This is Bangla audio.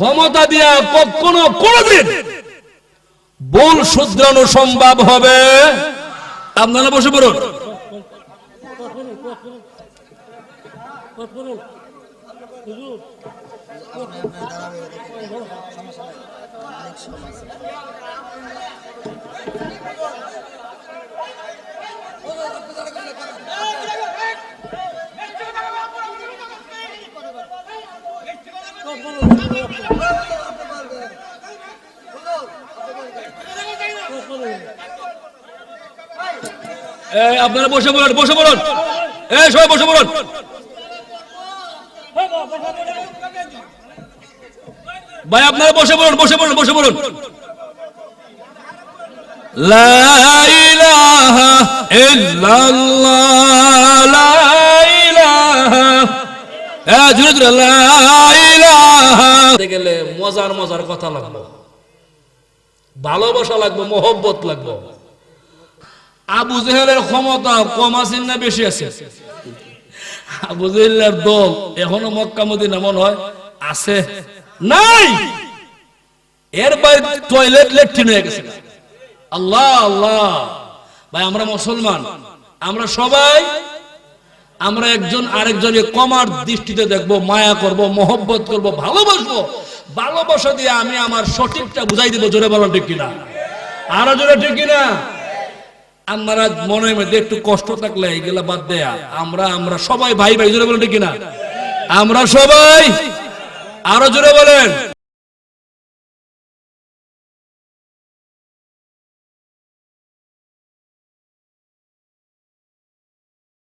ক্ষমতা দিয়া কখনো কোনদিন ভুল শুধরানো সম্ভব হবে? আপনারা বসে পড়ুন। আপনারা বসে পড়ুন, বসে পড়ুন, সবাই বসে পড়ুন। ভাই আপনারা বসে পড়ুন, বসে পড়ুন, বসে পড়ুন। লা ইলাহা ইল্লাল্লাহ, লা ইলাহা, জোরে জোরে লা ইলাহা। গেলে মজার মজার কথা লাগবে, ভালোবাসা লাগবে, মোহব্বত লাগবে। আবু জেহেলের ক্ষমতা কম আছে না বেশি আছে? আবু জেহেলের দল এখনো মক্কা মদিনা মনে হয় আছে? নাই। এর বাইরে টয়লেট ল্যাট্রিন হয়ে গেছে। আল্লাহ আল্লাহ। ভাই আমরা মুসলমান, আমরা সবাই আমরা একজন আরেকজনকে কমার দৃষ্টিতে দেখবো, মায়া করব, মহব্বত করব, ভালোবাসবো। ভালোবাসা দিয়ে আমি আমার সঠিকটা বুঝাই দিব। জোরে বলেন ঠিক কিনা? আরো জোরে ঠিক কিনা? আপনারা মনের মধ্যে একটু কষ্ট থাকলে এগুলা বাদ দেয়া আমরা সবাই ভাই ভাই। জোরে বলেন ঠিক কিনা? আমরা সবাই, আরো জোরে বলেন।